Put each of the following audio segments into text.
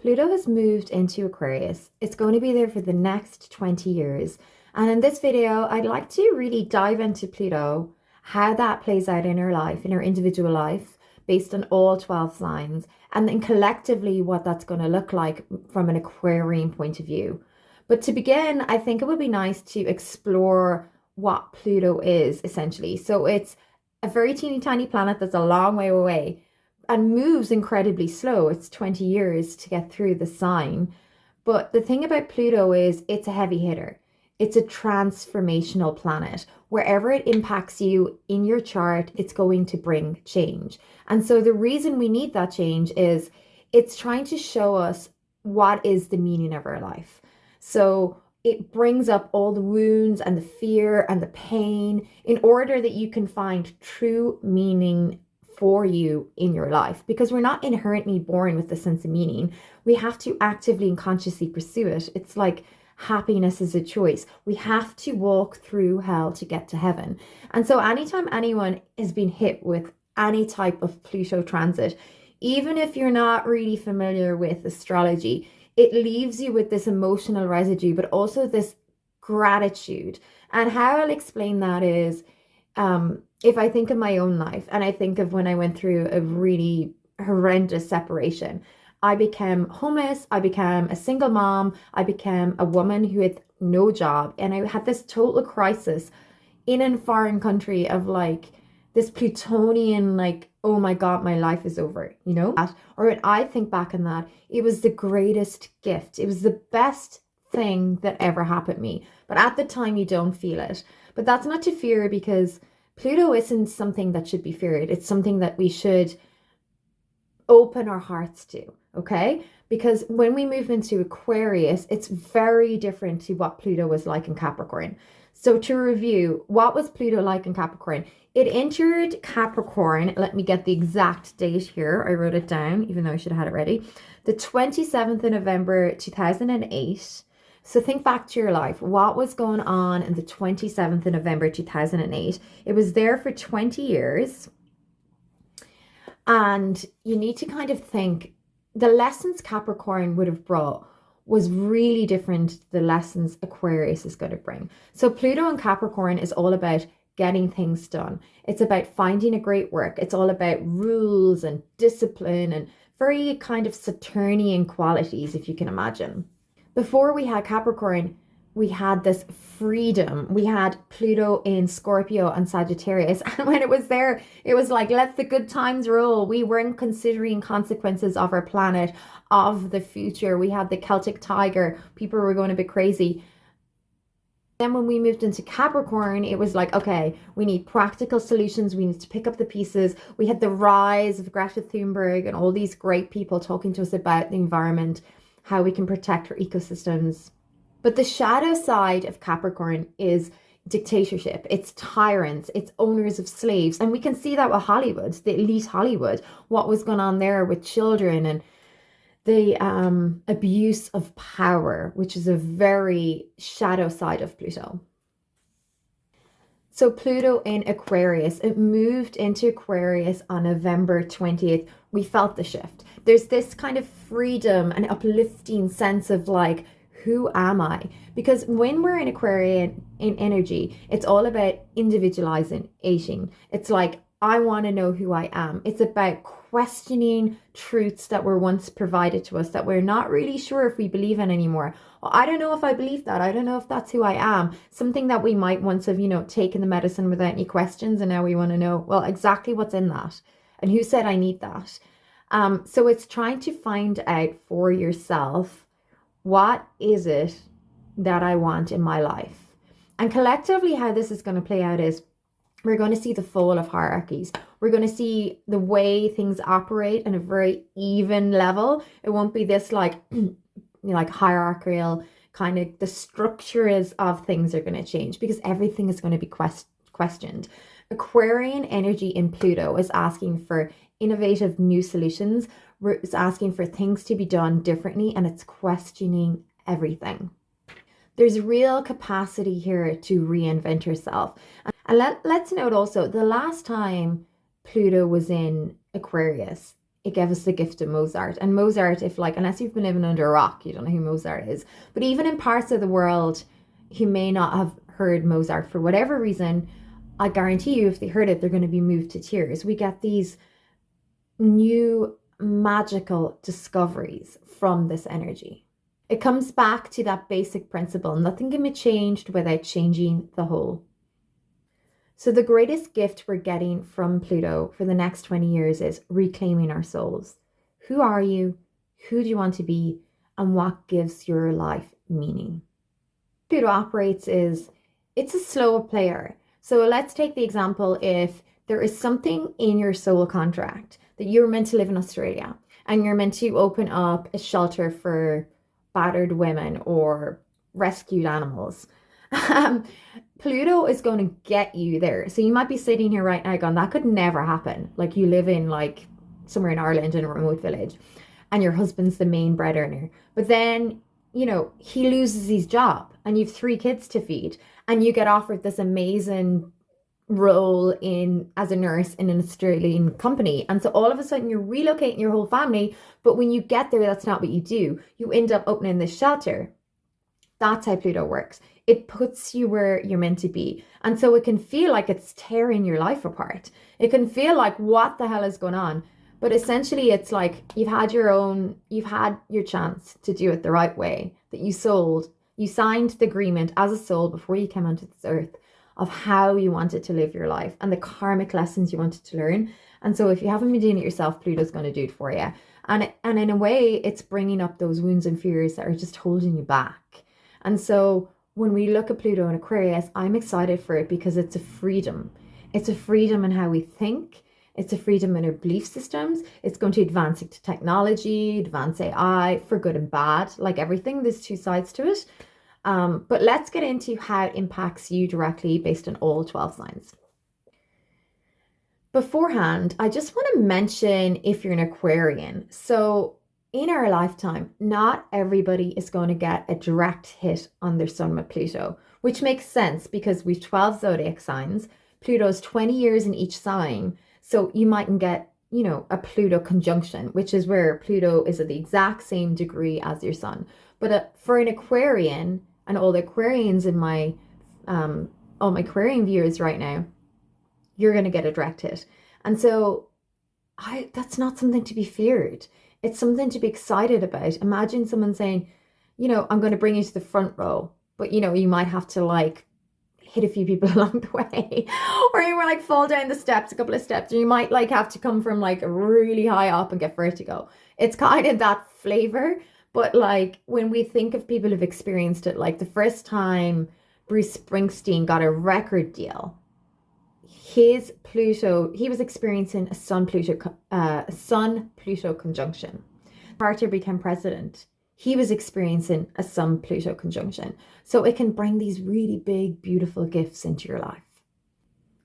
Pluto has moved into Aquarius. It's going to be there for the next 20 years. And in this video, I'd like to really dive into Pluto, how that plays out in her life, in her individual life, based on all 12 signs, and then collectively what that's going to look like from an Aquarian point of view. But to begin, I think it would be nice to explore what Pluto is essentially. So it's a very teeny tiny planet that's a long way away and moves incredibly slow. It's 20 years to get through the sign. But the thing about Pluto is it's a heavy hitter. It's a transformational planet. Wherever it impacts you in your chart, it's going to bring change. And so the reason we need that change is it's trying to show us what is the meaning of our life. So it brings up all the wounds and the fear and the pain in order that you can find true meaning for you in your life, because we're not inherently born with the sense of meaning. We have to actively and consciously pursue it. It's like happiness is a choice. We have to walk through hell to get to heaven. And so anytime anyone has been hit with any type of Pluto transit, even if you're not really familiar with astrology, it leaves you with this emotional residue, but also this gratitude. And how I'll explain that is, if I think of my own life and I think of when I went through a really horrendous separation, I became homeless, I became a single mom, I became a woman who had no job, and I had this total crisis in a foreign country of like this Plutonian, like, oh my God, my life is over, you know? Or when I think back on that, it was the greatest gift. It was the best thing that ever happened to me. But at the time, you don't feel it. But that's not to fear, because Pluto isn't something that should be feared. It's something that we should open our hearts to, okay? Because when we move into Aquarius, it's very different to what Pluto was like in Capricorn. So to review, what was Pluto like in Capricorn? It entered Capricorn, let me get the exact date here. I wrote it down, even though I should have had it ready. The 27th of November, 2008. So think back to your life. What was going on in the 27th of November, 2008? It was there for 20 years. And you need to kind of think the lessons Capricorn would have brought was really different to the lessons Aquarius is going to bring. So Pluto and Capricorn is all about getting things done. It's about finding a great work. It's all about rules and discipline and very kind of Saturnian qualities, if you can imagine. Before we had Capricorn, we had this freedom. We had Pluto in Scorpio and Sagittarius. And when it was there, it was like, let the good times roll. We weren't considering consequences of our planet, of the future. We had the Celtic tiger. People were going a bit crazy. Then when we moved into Capricorn, it was like, okay, we need practical solutions. We need to pick up the pieces. We had the rise of Greta Thunberg and all these great people talking to us about the environment, how we can protect our ecosystems. But the shadow side of Capricorn is dictatorship. It's tyrants, it's owners of slaves. And we can see that with Hollywood, the elite Hollywood, what was going on there with children and the abuse of power, which is a very shadow side of Pluto. So Pluto in Aquarius, it moved into Aquarius on November 20th. We felt the shift. There's this kind of freedom and uplifting sense of like, who am I? Because when we're in Aquarian in energy, it's all about individualizing. It's like, I want to know who I am. It's about questioning truths that were once provided to us that we're not really sure if we believe in anymore. Well, I don't know if I believe that. I don't know if that's who I am. Something that we might once have, taken the medicine without any questions. And now we want to know, well, exactly what's in that. And who said I need that? So it's trying to find out for yourself, what is it that I want in my life? And collectively, how this is going to play out is we're going to see the fall of hierarchies. We're going to see the way things operate in a very even level. It won't be this like, like hierarchical kind of, the structures of things are going to change because everything is going to be questioned. Aquarian energy in Pluto is asking for innovative new solutions. It's asking for things to be done differently, and it's questioning everything. There's real capacity here to reinvent yourself. And let's note also, the last time Pluto was in Aquarius, it gave us the gift of Mozart. And Mozart, if like, unless you've been living under a rock, you don't know who Mozart is. But even in parts of the world who may not have heard Mozart for whatever reason, I guarantee you, if they heard it, they're going to be moved to tears. We get these new magical discoveries from this energy. It comes back to that basic principle: nothing can be changed without changing the whole. So the greatest gift we're getting from Pluto for the next 20 years is reclaiming our souls. Who are you? Who do you want to be? And what gives your life meaning? Pluto operates it's a slow player. So let's take the example, if there is something in your soul contract that you're meant to live in Australia and you're meant to open up a shelter for battered women or rescued animals. Pluto is going to get you there. So you might be sitting here right now going, that could never happen. Like, you live in like somewhere in Ireland in a remote village and your husband's the main bread earner. But then, you know, he loses his job and you've 3 kids to feed and you get offered this amazing role as a nurse in an Australian company. And so all of a sudden you're relocating your whole family. But when you get there, that's not what you do. You end up opening this shelter. That's how Pluto works. It puts you where you're meant to be. And so it can feel like it's tearing your life apart. It can feel like, what the hell is going on? But essentially it's like you've had your chance to do it the right way, that you signed the agreement as a soul before you came onto this earth of how you wanted to live your life and the karmic lessons you wanted to learn. And so if you haven't been doing it yourself, Pluto's going to do it for you. And in a way, it's bringing up those wounds and fears that are just holding you back. And so when we look at Pluto in Aquarius, I'm excited for it because it's a freedom. It's a freedom in how we think. It's a freedom in our belief systems. It's going to advance into technology, advance AI, for good and bad. Like everything, there's 2 sides to it. But let's get into how it impacts you directly based on all 12 signs. Beforehand, I just want to mention if you're an Aquarian. So in our lifetime, not everybody is going to get a direct hit on their sun with Pluto, which makes sense because we've 12 zodiac signs. Pluto's 20 years in each sign. So you mightn't get, you know, a Pluto conjunction, which is where Pluto is at the exact same degree as your sun. But for an Aquarian, and all the Aquarians in all my Aquarian viewers right now, you're going to get a direct hit. And so that's not something to be feared. It's something to be excited about. Imagine someone saying, you know, I'm going to bring you to the front row, but you know, you might have to like hit a few people along the way, or you might like fall down the steps, a couple of steps, or you might like have to come from like really high up and get vertigo. It's kind of that flavor. But like when we think of people who've experienced it, like the first time Bruce Springsteen got a record deal, his Pluto, he was experiencing a Sun-Pluto conjunction. Carter became president. He was experiencing a Sun-Pluto conjunction. So it can bring these really big, beautiful gifts into your life.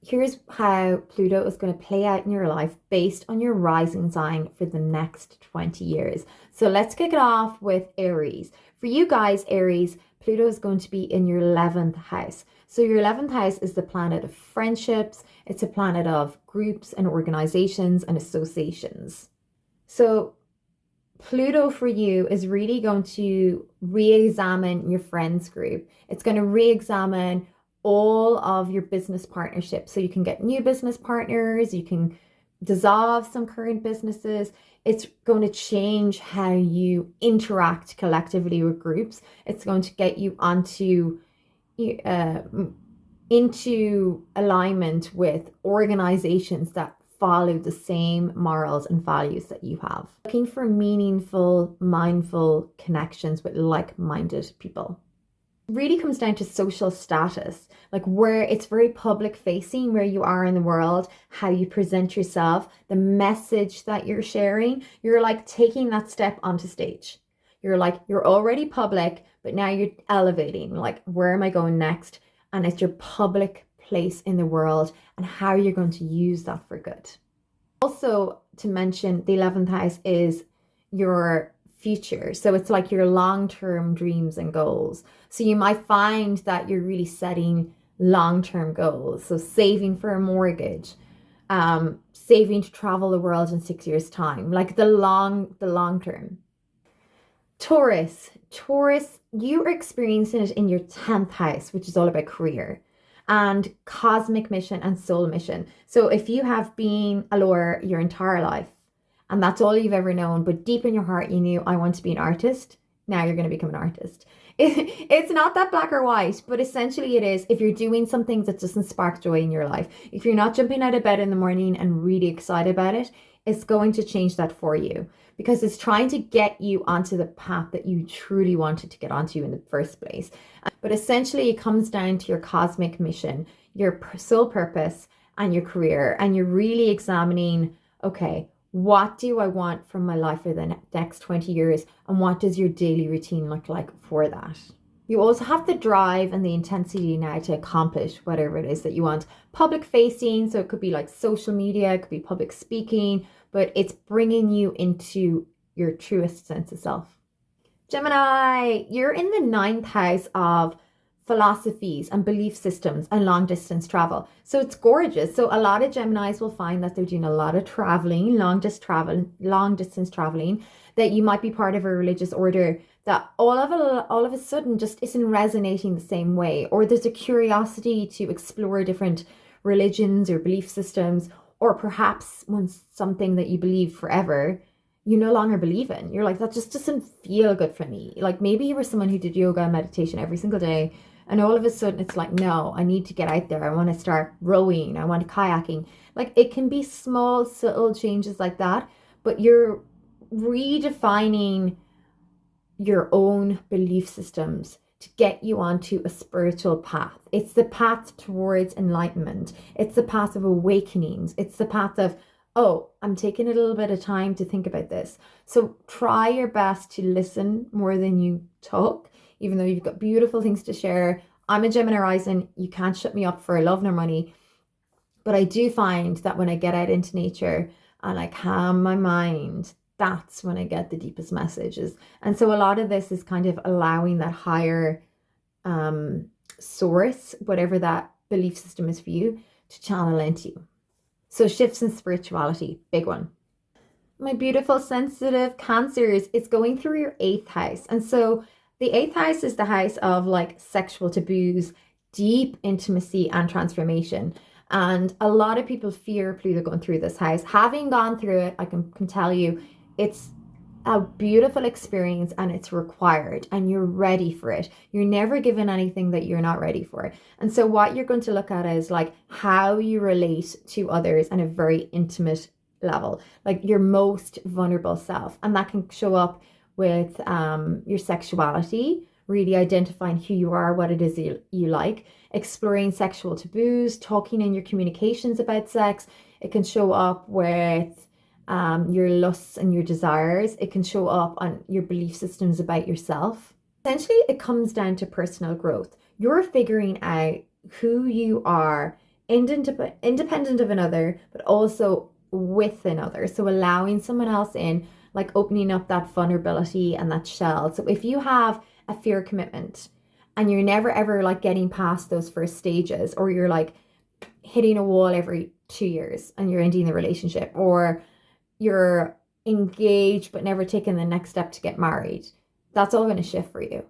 Here's how Pluto is going to play out in your life based on your rising sign for the next 20 years. So let's kick it off with Aries. For you guys, Aries, Pluto is going to be in your 11th house. So your 11th house is the planet of friendships. It's a planet of groups and organizations and associations. So Pluto for you is really going to re-examine your friends group. It's going to re-examine all of your business partnerships. So you can get new business partners, you can dissolve some current businesses. It's going to change how you interact collectively with groups. It's going to get you into alignment with organizations that follow the same morals and values that you have. Looking for meaningful, mindful connections with like-minded people. Really comes down to social status, like where it's very public facing, where you are in the world, how you present yourself, the message that you're sharing. You're like taking that step onto stage. You're already public, but now you're elevating, like, where am I going next? And it's your public place in the world and how you're going to use that for good. Also to mention, the 11th house is your future. So it's like your long-term dreams and goals. So you might find that you're really setting long-term goals. So saving for a mortgage, saving to travel the world in 6 years' time, like the long term. Taurus, you are experiencing it in your 10th house, which is all about career and cosmic mission and soul mission. So if you have been a lawyer your entire life and that's all you've ever known, but deep in your heart you knew, I want to be an artist, now you're going to become an artist. It's not that black or white, but essentially it is. If you're doing something that doesn't spark joy in your life, if you're not jumping out of bed in the morning and really excited about it, it's going to change that for you, because it's trying to get you onto the path that you truly wanted to get onto in the first place. But essentially, it comes down to your cosmic mission, your soul purpose, and your career. And you're really examining, okay, what do I want from my life for the next 20 years? And what does your daily routine look like for that? You also have the drive and the intensity now to accomplish whatever it is that you want. Public facing, so it could be like social media, it could be public speaking, but it's bringing you into your truest sense of self. Gemini, you're in the 9th house of philosophies and belief systems and long distance travel. So it's gorgeous. So a lot of Geminis will find that they're doing a lot of traveling, long distance traveling, that you might be part of a religious order that all of a sudden just isn't resonating the same way, or there's a curiosity to explore different religions or belief systems, or perhaps when something that you believe forever you no longer believe in. You're like, that just doesn't feel good for me. Like maybe you were someone who did yoga and meditation every single day, and all of a sudden it's like, no, I need to get out there. I want to start rowing. I want kayaking. Like it can be small, subtle changes like that, but you're redefining your own belief systems to get you onto a spiritual path. It's the path towards enlightenment. It's the path of awakenings. It's the path of, oh, I'm taking a little bit of time to think about this. So try your best to listen more than you talk, even though you've got beautiful things to share. I'm a Gemini rising. You can't shut me up for love nor money. But I do find that when I get out into nature and I calm my mind, that's when I get the deepest messages. And so a lot of this is kind of allowing that higher source, whatever that belief system is for you, to channel into you. So shifts in spirituality, big one. My beautiful sensitive Cancers, it's going through your 8th house. And so the 8th house is the house of like sexual taboos, deep intimacy and transformation. And a lot of people fear Pluto going through this house. Having gone through it, I can tell you, it's a beautiful experience and it's required and you're ready for it. You're never given anything that you're not ready for. And so what you're going to look at is like how you relate to others on a very intimate level, like your most vulnerable self. And that can show up with your sexuality, really identifying who you are, what it is you like, exploring sexual taboos, talking in your communications about sex. It can show up with your lusts and your desires. It can show up on your belief systems about yourself. Essentially, it comes down to personal growth. You're figuring out who you are independent of another, but also with another. So allowing someone else in, like opening up that vulnerability and that shell. So if you have a fear of commitment and you're never ever like getting past those first stages, or you're like hitting a wall every 2 years and you're ending the relationship, or you're engaged but never taking the next step to get married, that's all going to shift for you.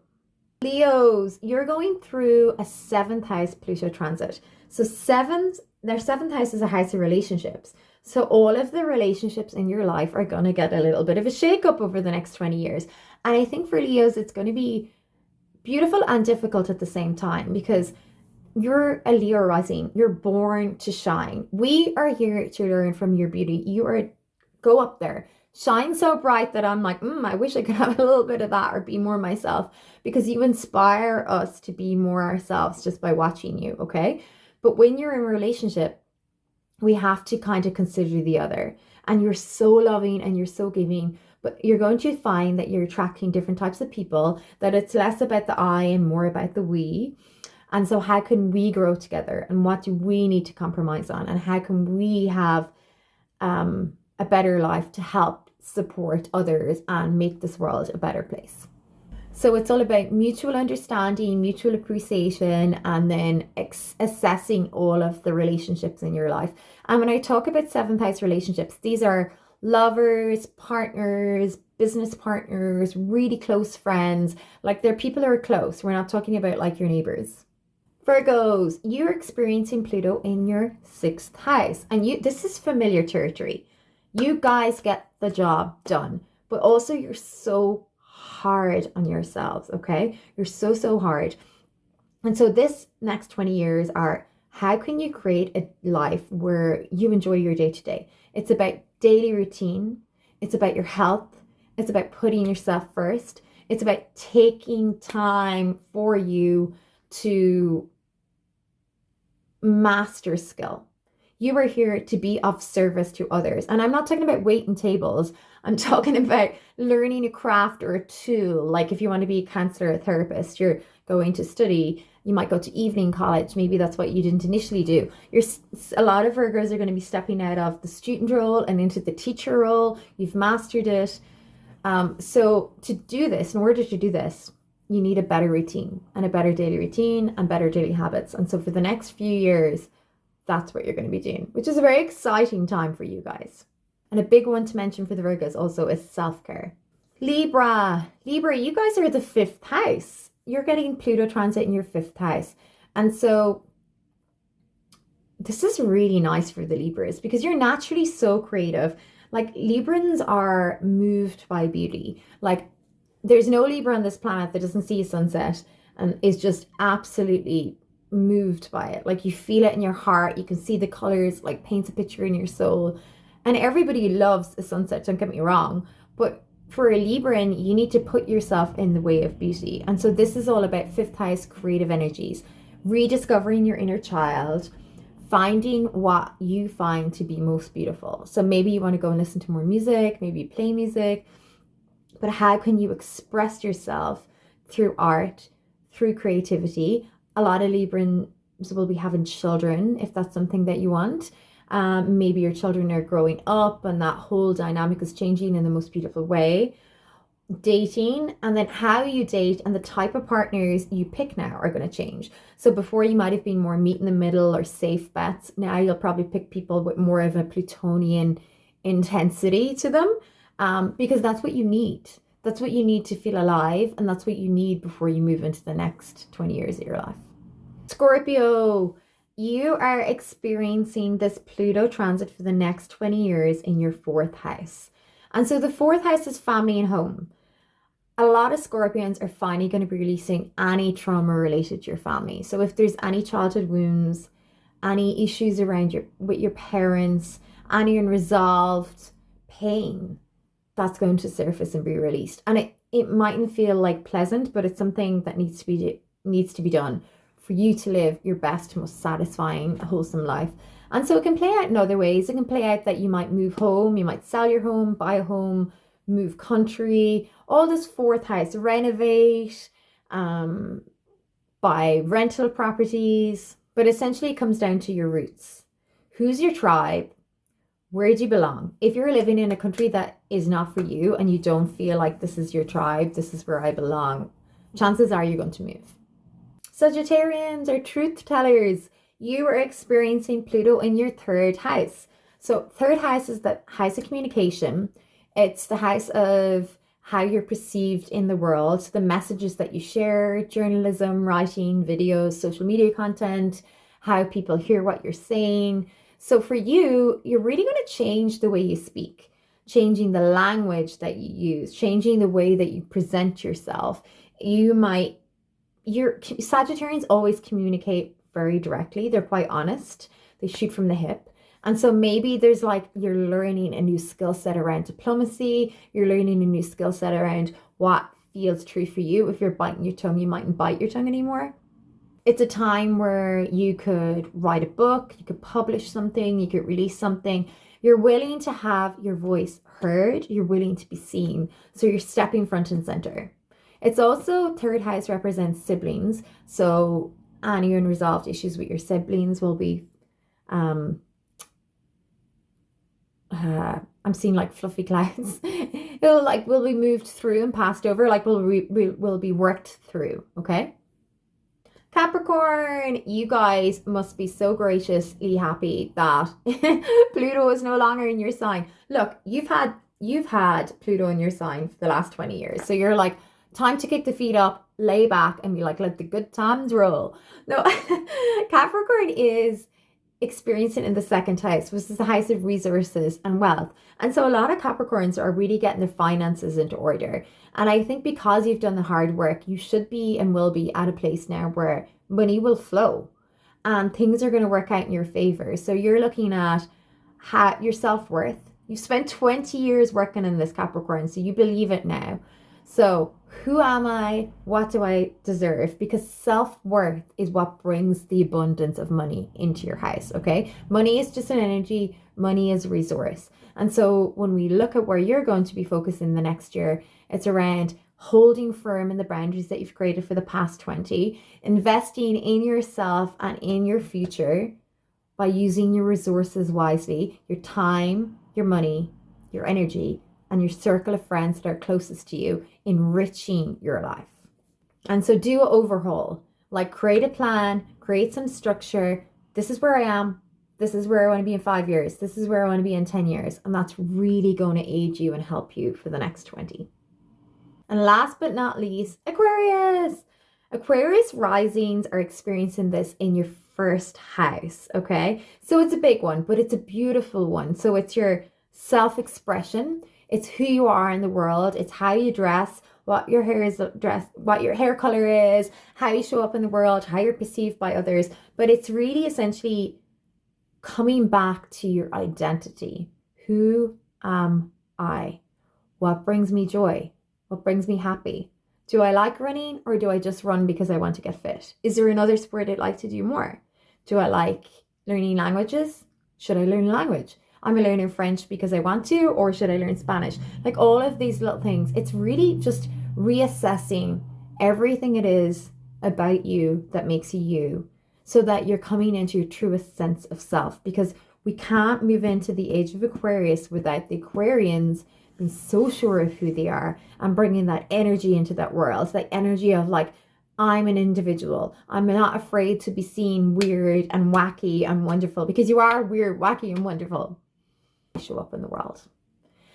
Leos, you're going through a 7th house Pluto transit. So their 7th house is a house of relationships. So all of the relationships in your life are going to get a little bit of a shake-up over the next 20 years. And I think for Leos, it's going to be beautiful and difficult at the same time, because you're a Leo rising. You're born to shine. We are here to learn from your beauty. Go up there, shine so bright that I'm like, I wish I could have a little bit of that or be more myself, because you inspire us to be more ourselves just by watching you, okay? But when you're in a relationship, we have to kind of consider the other, and you're so loving and you're so giving, but you're going to find that you're attracting different types of people, that it's less about the I and more about the we. And so how can we grow together, and what do we need to compromise on, and how can we have a better life to help support others and make this world a better place? So it's all about mutual understanding, mutual appreciation, and then assessing all of the relationships in your life. And when I talk about seventh house relationships, these are lovers, partners, business partners, really close friends. Like they're people who are close. We're not talking about like your neighbors. Virgos, you're experiencing Pluto in your sixth house, and this is familiar territory. You guys get the job done, but also you're so hard on yourselves, okay? You're so hard. And so this next 20 years are how can you create a life where you enjoy your day to day? It's about daily routine. It's about your health. It's about putting yourself first. It's about taking time for you to master skill. You are here to be of service to others. And I'm not talking about waiting tables. I'm talking about learning a craft or a tool. Like if you want to be a counselor, a therapist, you're going to study. You might go to evening college. Maybe that's what you didn't initially do. A lot of Virgos are going to be stepping out of the student role and into the teacher role. You've mastered it. So to do this, in order to do this, you need a better routine and a better daily routine and better daily habits. And so for the next few years, that's what you're going to be doing, which is a very exciting time for you guys. And a big one to mention for the Virgos also is self-care. Libra, you guys are the fifth house. You're getting Pluto transit in your fifth house. And so this is really nice for the Libras because you're naturally so creative. Like Librans are moved by beauty. Like there's no Libra on this planet that doesn't see a sunset and is just absolutely moved by it. Like you feel it in your heart, you can see the colors, like paints a picture in your soul. And everybody loves a sunset, don't get me wrong, but for a Libran, you need to put yourself in the way of beauty. And so this is all about fifth house creative energies, rediscovering your inner child, finding what you find to be most beautiful. So maybe you want to go and listen to more music, maybe play music, but how can you express yourself through art, through creativity? A lot of Librans will be having children if that's something that you want. Maybe your children are growing up and that whole dynamic is changing in the most beautiful way. Dating, and then how you date and the type of partners you pick now are going to change. So before you might have been more meet in the middle or safe bets. Now you'll probably pick people with more of a Plutonian intensity to them. Because that's what you need. That's what you need to feel alive, and that's what you need before you move into the next 20 years of your life. Scorpio, you are experiencing this Pluto transit for the next 20 years in your fourth house. And so the fourth house is family and home. A lot of Scorpions are finally going to be releasing any trauma related to your family. So if there's any childhood wounds, any issues around with your parents, any unresolved pain, that's going to surface and be released. And it mightn't feel like pleasant, but it's something that needs to be done for you to live your best, most satisfying, wholesome life. And so it can play out in other ways. It can play out that you might move home, you might sell your home, buy a home, move country, all this fourth house, renovate, buy rental properties. But essentially it comes down to your roots. Who's your tribe? Where do you belong? If you're living in a country that is not for you and you don't feel like this is your tribe, this is where I belong, chances are you're going to move. Sagittarians are truth tellers. You are experiencing Pluto in your third house. So third house is the house of communication. It's the house of how you're perceived in the world, the messages that you share, journalism, writing, videos, social media content, how people hear what you're saying. So for you, you're really going to change the way you speak, changing the language that you use, changing the way that you present yourself. Sagittarians always communicate very directly. They're quite honest. They shoot from the hip. And so maybe there's like, you're learning a new skill set around diplomacy. You're learning a new skill set around what feels true for you. If you're biting your tongue, you mightn't bite your tongue anymore. It's a time where you could write a book, you could publish something, you could release something. You're willing to have your voice heard. You're willing to be seen. So you're stepping front and center. It's also, third house represents siblings. So any unresolved issues with your siblings will be I'm seeing like fluffy clouds. It'll like will be moved through and passed over, like will be worked through. Okay. Capricorn, you guys must be so graciously happy that Pluto is no longer in your sign. Look, you've had Pluto in your sign for the last 20 years. So you're like, time to kick the feet up, lay back, and be like, let the good times roll. No, Capricorn is experiencing in the second house, which is the house of resources and wealth. And so a lot of Capricorns are really getting their finances into order. And I think because you've done the hard work, you should be and will be at a place now where money will flow and things are going to work out in your favor. So you're looking at your self-worth. You've spent 20 years working in this, Capricorn, so you believe it now. So who am I? What do I deserve? Because self-worth is what brings the abundance of money into your house, okay? Money is just an energy. Money is a resource. And so when we look at where you're going to be focusing the next year, it's around holding firm in the boundaries that you've created for the past 20, investing in yourself and in your future by using your resources wisely, your time, your money, your energy, and your circle of friends that are closest to you, enriching your life. And so do an overhaul, like create a plan, create some structure. This is where I am. This is where I want to be in 5 years. This is where I want to be in 10 years. And that's really going to aid you and help you for the next 20. And last but not least, Aquarius. Aquarius risings are experiencing this in your first house, okay? So it's a big one, but it's a beautiful one. So it's your self-expression. It's who you are in the world. It's how you dress, what your hair is dressed, what your hair color is, how you show up in the world, how you're perceived by others. But it's really essentially coming back to your identity. Who am I? What brings me joy? What brings me happy? Do I like running or do I just run because I want to get fit? Is there another sport I'd like to do more? Do I like learning languages? Should I learn a language? Am I learning French because I want to, or should I learn Spanish? Like all of these little things. It's really just reassessing everything it is about you that makes you you, so that you're coming into your truest sense of self, because we can't move into the age of Aquarius without the Aquarians being so sure of who they are and bringing that energy into that world. That energy of like, I'm an individual. I'm not afraid to be seen weird and wacky and wonderful, because you are weird, wacky, and wonderful. Show up in the world.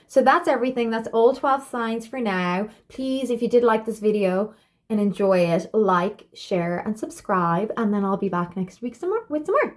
So that's everything. That's all 12 signs for now. Please, if you did like this video and enjoy it, like, share, and subscribe. And then I'll be back next week with some more.